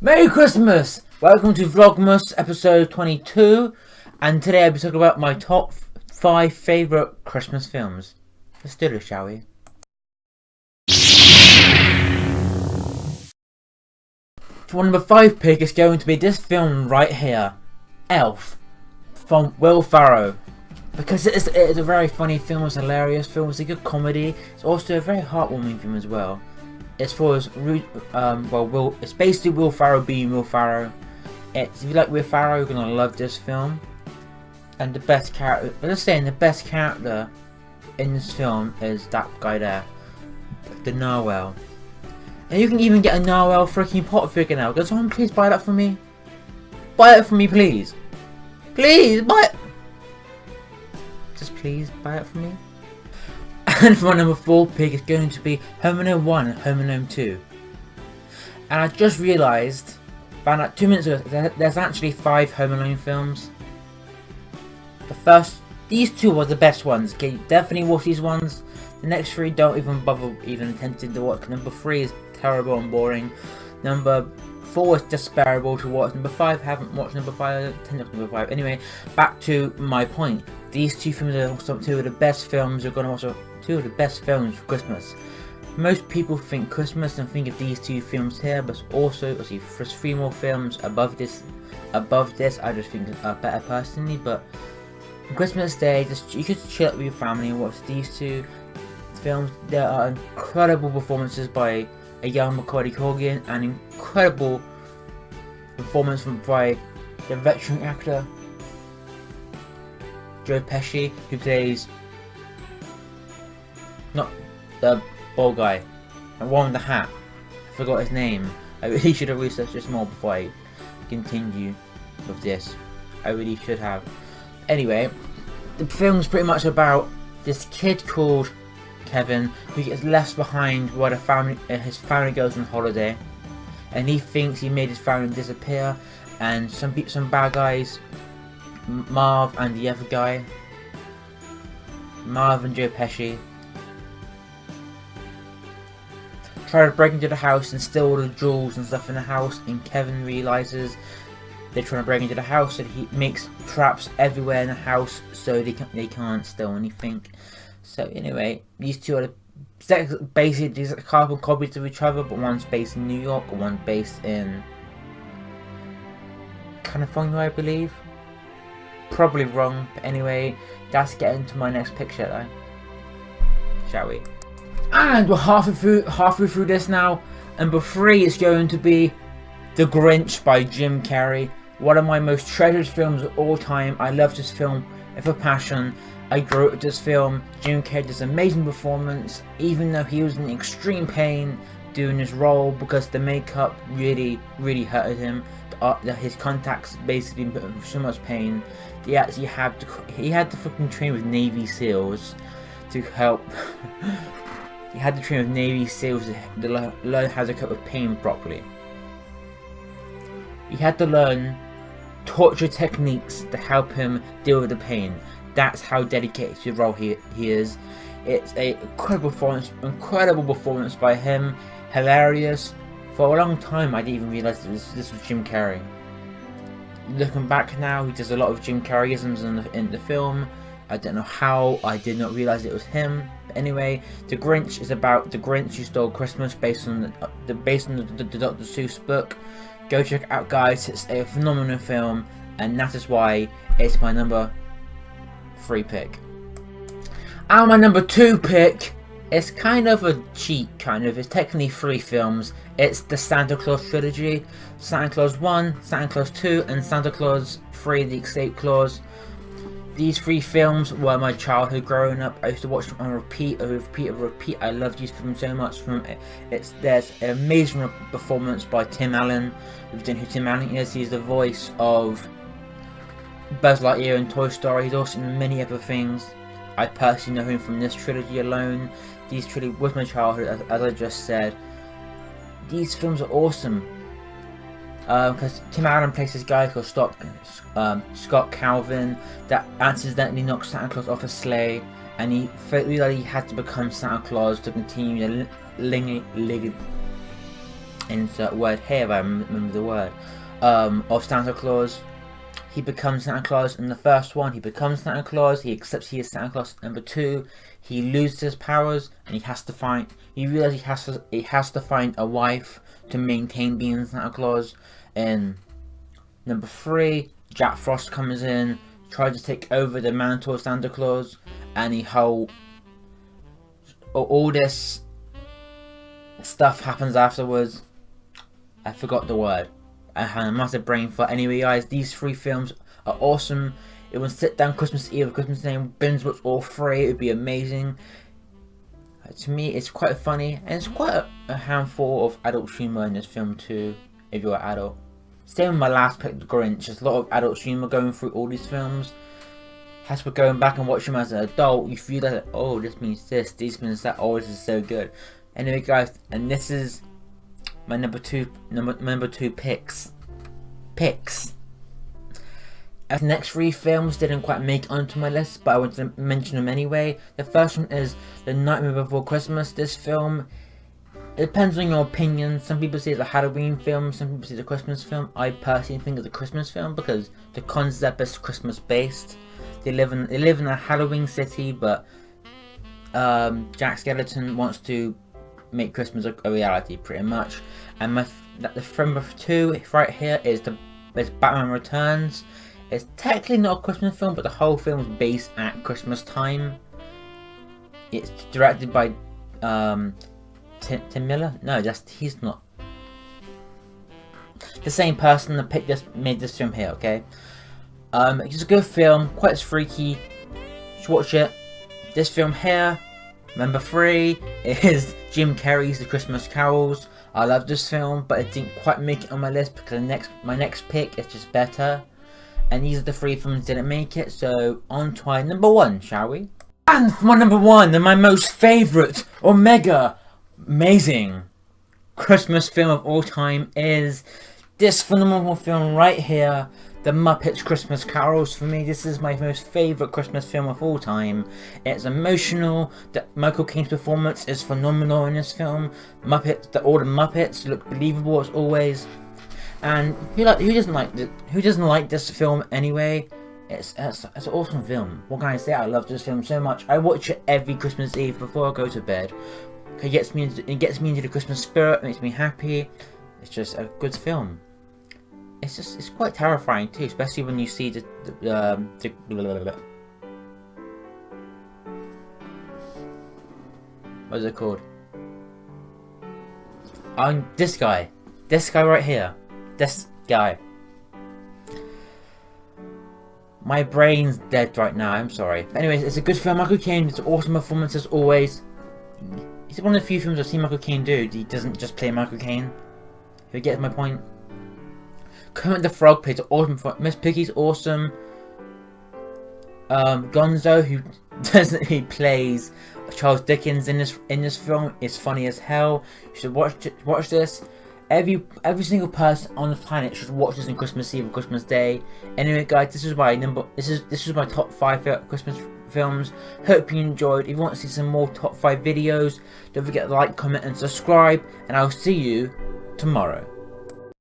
Merry Christmas! Welcome to Vlogmas episode 22, and today I'll be talking about my top 5 favourite Christmas films. Let's do this, shall we? For number 5 pick is going to be this film right here, Elf, from Will Ferrell. Because it is a very funny film, it's a hilarious film, it's a good comedy, it's also a very heartwarming film as well. It's for his it's basically Will Ferrell being Will Ferrell. If you like Will Ferrell, you're gonna love this film. And the best character, the best character in this film is that guy there, the Narwhal. And you can even get a Narwhal freaking pot figure now. Can someone please buy that for me? Buy it for me, please. Please buy it. Just please buy it for me. And for my number 4 pick is going to be Home Alone 1 and Home Alone 2. And I just realised, found out 2 minutes ago, there's actually 5 Home Alone films. These 2 are the best ones. Okay, definitely watch these ones. The next 3 don't even bother even attempting to watch. Number 3 is terrible and boring. Number 4 is just bearable to watch. Number 5, haven't watched number 5, I don't tend to number 5. Anyway, back to my point. These 2 films are 2 of the best films you're going to watch. 2 of the best films for Christmas. Most people think Christmas and think of these 2 films here, but also there's 3 more films above this. I just think are better personally. But on Christmas Day, you should chill out with your family and watch these 2 films. There are incredible performances by a young Macaulay Culkin and incredible performance by the veteran actor Joe Pesci, who plays not the bald guy, the one with the hat. I forgot his name. I really should have researched this more before I continue with this. I really should have. Anyway, the film's pretty much about this kid called Kevin who gets left behind while his family goes on holiday, and he thinks he made his family disappear. And some bad guys, Marv and the other guy, Marv and Joe Pesci, try to break into the house and steal all the jewels and stuff in the house, and Kevin realizes they're trying to break into the house, and he makes traps everywhere in the house so they can't steal anything. So anyway, these 2 are basically these are carbon copies of each other, but one's based in New York and one's based in California, I believe. Probably wrong, but anyway, let's get into my next picture though, shall we? And we're halfway through this now. Number 3 is going to be The Grinch by Jim Carrey. One of my most treasured films of all time. I love this film with a passion. I grew up with this film. Jim Carrey does an amazing performance, even though he was in extreme pain doing his role because the makeup really hurted him. His contacts basically put him through so much pain. He had to fucking train with Navy SEALs to help. He had to train with Navy SEALs to learn how to cope with pain properly. He had to learn torture techniques to help him deal with the pain. That's how dedicated to the role he is. It's an incredible performance by him. Hilarious. For a long time, I didn't even realise this was Jim Carrey. Looking back now, he does a lot of Jim Carreyisms in the film. I don't know how I did not realise it was him. But anyway, The Grinch is about the Grinch who stole Christmas, based on the Dr. Seuss book. Go check it out, guys. It's a phenomenal film, and that is why it's my number 3 pick. And my number 2 pick is kind of a cheat, It's technically 3 films. It's the Santa Claus trilogy: Santa Claus 1, Santa Claus 2, and Santa Claus 3: The Escape Clause. These 3 films were my childhood growing up. I used to watch them on repeat. I love these films so much. There's an amazing performance by Tim Allen. If you don't know who Tim Allen is, he's the voice of Buzz Lightyear in Toy Story. He's also in many other things. I personally know him from this trilogy alone. These trilogy was my childhood, as I just said. These films are awesome. Because Tim Allen plays this guy called Scott Calvin that accidentally knocks Santa Claus off a sleigh, and he felt like he had to become Santa Claus to continue the insert word here if I remember the word, of Santa Claus. He becomes Santa Claus in the first one. He becomes Santa Claus. He accepts he is Santa Claus. Number 2, he loses his powers and he has to find. He realizes he has to find a wife to maintain being Santa Claus. And number 3, Jack Frost comes in, tries to take over the mantle of Santa Claus, and all this stuff happens afterwards. I forgot the word. I had a massive brain fart. Anyway, guys, these 3 films are awesome. It would sit down Christmas Eve or Christmas Day and binge watch all 3. It would be amazing. To me, it's quite funny, and it's quite a handful of adult humor in this film too, if you're an adult. Same with my last pick, The Grinch. There's a lot of adult humor going through all these films. As we're going back and watching them as an adult, you feel that, oh, this means means that. Oh, this is so good. Anyway, guys, and this is my number two picks. The next 3 films didn't quite make it onto my list, but I wanted to mention them anyway. The first one is The Nightmare Before Christmas. This film, it depends on your opinion. Some people say it's a Halloween film, some people say it's a Christmas film. I personally think it's a Christmas film because the concept is Christmas based. They live in a Halloween city, but Jack Skellington wants to make Christmas a reality, pretty much. And the film number 2 right here is Batman Returns. It's technically not a Christmas film, but the whole film is based at Christmas time. It's directed by Tim Miller. No, he's not. The same person that made this film here. Okay, it's a good film, quite freaky. You should watch it. This film here, number 3, is Jim Carrey's The Christmas Carols. I love this film, but it didn't quite make it on my list because my next pick is just better. And these are the 3 films that didn't make it, so on to our number 1, shall we? And for my number 1, and my most favourite, or mega amazing Christmas film of all time is this phenomenal film right here, The Muppets Christmas Carols. For me, this is my most favourite Christmas film of all time. It's emotional. Michael Caine's performance is phenomenal in this film. All the Muppets look believable as always. And who doesn't like this film anyway? It's an awesome film. What can I say? I love this film so much. I watch it every Christmas Eve before I go to bed. It gets me into the Christmas spirit. Makes me happy. It's just a good film. It's quite terrifying too, especially when you see what is it called? This guy right here. This guy. My brain's dead right now, I'm sorry. But anyways, it's a good film. Michael Caine, it's an awesome performance as always. It's one of the few films I've seen Michael Caine do. He doesn't just play Michael Caine. If you get my point. Kermit the Frog plays an awesome film. Miss Piggy's awesome. Gonzo, he plays Charles Dickens in this film, is funny as hell. You should watch this. Every single person on the planet should watch this on Christmas Eve or Christmas Day. Anyway, guys, this is my top 5 favorite Christmas films. Hope you enjoyed. If you want to see some more top 5 videos, don't forget to like, comment, and subscribe. And I'll see you tomorrow.